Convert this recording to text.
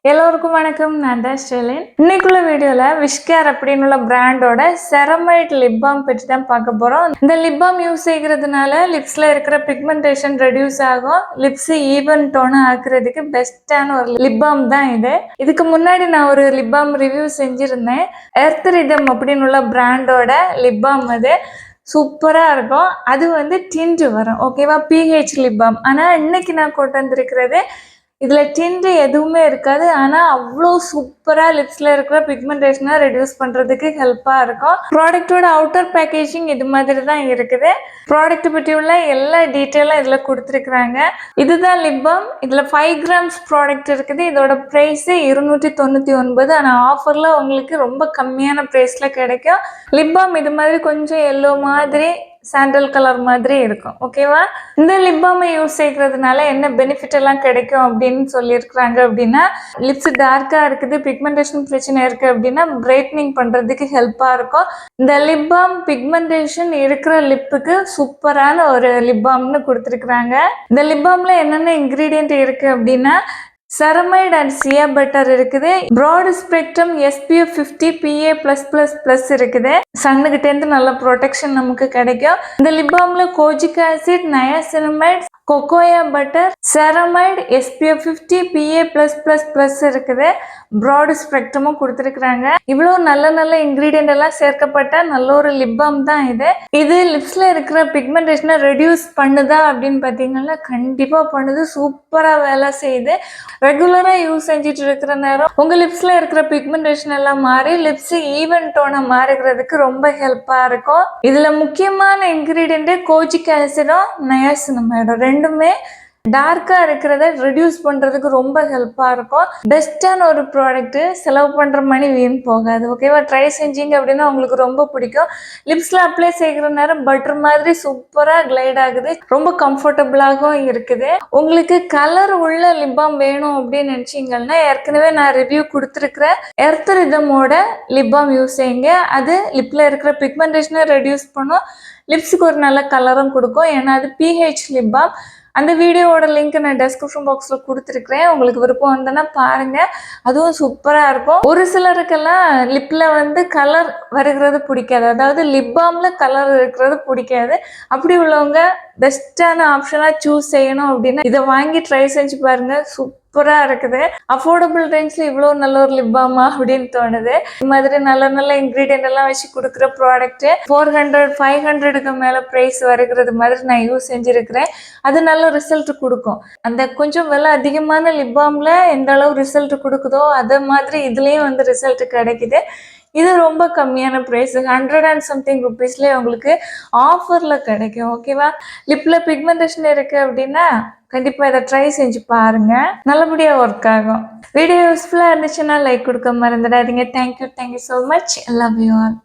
எல்லோருக்கும் வணக்கம். நான் தான் ஸ்டெலின். இன்னைக்குள்ள வீடியோல விஷ்கேர் அப்படின்னு பிராண்டோட செரமைட் லிப் பாம் பற்றி தான் பார்க்க போறோம். இந்த லிப் பாம் யூஸ் செய்யறதுனால லிப்ஸ்ல இருக்கிற பிக்மெண்டேஷன் ரெடியூஸ் ஆகும். லிப்ஸ் ஈவன் டோனா ஆக்குறதுக்கு பெஸ்டான ஒரு லிப் பாம் தான் இது. இதுக்கு முன்னாடி நான் ஒரு லிப் பாம் ரிவ்யூ செஞ்சிருந்தேன். எர்த் ரிதம் அப்படின்னு பிராண்டோட லிப் பாம் அது சூப்பராக இருக்கும். அது டிண்ட் வரும், ஓகேவா? PH lip balm. ஆனால் இன்னைக்கு நான் கொண்டு வந்திருக்கிறது இதில் டிண்டு எதுவுமே இருக்காது. ஆனால் அவ்வளோ சூப்பராக லிப்ஸில் இருக்கிற பிக்மெண்டேஷனை ரெடியூஸ் பண்ணுறதுக்கு ஹெல்ப்பாக இருக்கும். ப்ராடக்டோட அவுட்டர் பேக்கேஜிங் இது மாதிரி தான் இருக்குது. ப்ராடக்ட் பற்றி உள்ள எல்லா டீட்டெயிலும் இதில் கொடுத்துருக்குறாங்க. இதுதான் லிப் பாம். இதில் 5 கிராம்ஸ் ப்ராடக்ட் இருக்குது. இதோட ப்ரைஸு 299. ஆனால் ஆஃபரில் உங்களுக்கு ரொம்ப கம்மியான ப்ரைஸில் கிடைக்கும். லிப் பாம் இது மாதிரி கொஞ்சம் எல்லோ மாதிரி சாண்டல் கலர் மாதிரி இருக்கும், ஓகேவா? இந்த லிப் பாமை யூஸ் செய்கிறதுனால என்ன பெனிஃபிட் எல்லாம் கிடைக்கும் அப்படின்னு சொல்லியிருக்கிறாங்க அப்படின்னா, லிப்ஸ் டார்க்காக இருக்குது, பிக்மெண்டேஷன் பிரச்சனை இருக்குது அப்படின்னா பிரைட்னிங் பண்ணுறதுக்கு ஹெல்ப்பாக இருக்கும். இந்த லிப் பாம் பிக்மெண்டேஷன் இருக்கிற லிப்புக்கு சூப்பரான ஒரு லிப் பாம்னு கொடுத்துருக்குறாங்க. இந்த லிப் பாமில் என்னென்ன இன்க்ரீடியன்ட் இருக்குது அப்படின்னா, செரமைட் அண்ட் சியா பட்டர் இருக்குது. ப்ராட் ஸ்பெக்ட்ரம் SPF 50 PA+++ இருக்குது. சன்னுகிட்டேருந்து நல்ல ப்ரொடெக்ஷன் நமக்கு கிடைக்கும். இந்த லிப் பாம்ல kojic acid, niacinamide, cocoa butter, ceramide, SPF 50 PA+++ இருக்குது. ப்ராட் ஸ்பெக்ட்ரமும் கொடுத்துருக்குறாங்க. இவ்வளோ நல்ல நல்ல இன்க்ரீடியன்ட் எல்லாம் சேர்க்கப்பட்ட நல்ல ஒரு லிப் பாம் தான் இது. இது லிப்ஸ்ல இருக்கிற பிக்மெண்டேஷனை ரெடியூஸ் பண்ணுதா அப்படின்னு பார்த்தீங்கன்னா கண்டிப்பாக பண்ணுது. சூப்பராக வேலை செய்யுது. ரெகுலராக யூஸ் செஞ்சுட்டு இருக்கிற நேரம் உங்கள் லிப்ஸில் இருக்கிற பிக்மெண்டேஷன் எல்லாம் மாறி லிப்ஸ் ஈவன் டோனை மாறுகிறதுக்கு ரொம்ப ஹெல்ப்பாக இருக்கும். இதில் முக்கியமான இன்க்ரீடியண்ட்டு கோஜிக் ஆசிடும் நயாசினமைடும் ரெண்டுமே டார்க்காக இருக்கிறத ரெடியூஸ் பண்ணுறதுக்கு ரொம்ப ஹெல்ப்பாக இருக்கும். பெஸ்ட்டான ஒரு ப்ராடக்ட்டு. செலவு பண்ணுற மணி வீண் போகாது, ஓகேவா? ட்ரை செஞ்சீங்க அப்படின்னா உங்களுக்கு ரொம்ப பிடிக்கும். லிப்ஸில் அப்ளை செய்கிற நேரம் பட்டர் மாதிரி சூப்பராக கிளைட் ஆகுது. ரொம்ப கம்ஃபர்டபுளாகவும் இருக்குது. உங்களுக்கு கலர் உள்ள லிப் பாம் வேணும் அப்படின்னு நினச்சிங்கன்னா ஏற்கனவே நான் ரிவ்யூ கொடுத்துருக்குற எர்த் ரிதமோட லிப் பாம் யூஸ் செய்யுங்க. அது லிப்பில் இருக்கிற பிக்மெண்டேஷனை ரெடியூஸ் பண்ணும், லிப்ஸுக்கு ஒரு நல்ல கலரும் கொடுக்கும். ஏன்னா அது PH லிப் பாம். அந்த வீடியோவோட லிங்க் நான் டெஸ்கிரிப்ஷன் பாக்ஸில் கொடுத்துருக்குறேன். உங்களுக்கு விருப்பம் வந்தோன்னா பாருங்கள். அதுவும் சூப்பராக இருக்கும். ஒரு சிலருக்கெல்லாம் லிப்பில் கலர் வருகிறது பிடிக்காது, அதாவது லிப் பாமில் கலர் இருக்கிறது பிடிக்காது. அப்படி உள்ளவங்க பெஸ்ட்டான ஆப்ஷனாக சூஸ் செய்யணும் அப்படின்னா இதை வாங்கி ட்ரை செஞ்சு பாருங்கள். சூப்பராக இருக்குது. அஃபோர்டபுள் ரேஞ்சில் இவ்வளோ நல்ல ஒரு லிப் பாமா அப்படின்னு தோணுது. இது மாதிரி நல்ல நல்ல இன்க்ரீடியன்ட் எல்லாம் வச்சு கொடுக்குற ப்ராடக்ட்டு 400 500க்கு மேலே ப்ரைஸ் வருகிறது மாதிரி நான் யூஸ் செஞ்சுருக்கிறேன். அது நல்ல ரிசல்ட் கொடுக்கும். அந்த கொஞ்சம் விலை அதிகமான லிப் பாமில் எந்த அளவு ரிசல்ட் கொடுக்குதோ அதே மாதிரி இதுலேயும் ரிசல்ட் கிடைக்குது. இது ரொம்ப கம்மியான ப்ரைஸ், 100 and something ருபீஸ்லேயே உங்களுக்கு ஆஃபரில் கிடைக்கும், ஓகேவா? லிப்பில் பிக்மெண்டேஷன் இருக்குது அப்படின்னா கண்டிப்பாக இதை ட்ரை செஞ்சு பாருங்கள். நல்லபடியாக ஒர்க் ஆகும். வீடியோ யூஸ்ஃபுல்லாக இருந்துச்சுன்னா லைக் கொடுக்க மறந்துடாதீங்க. Thank you so much. Love you all.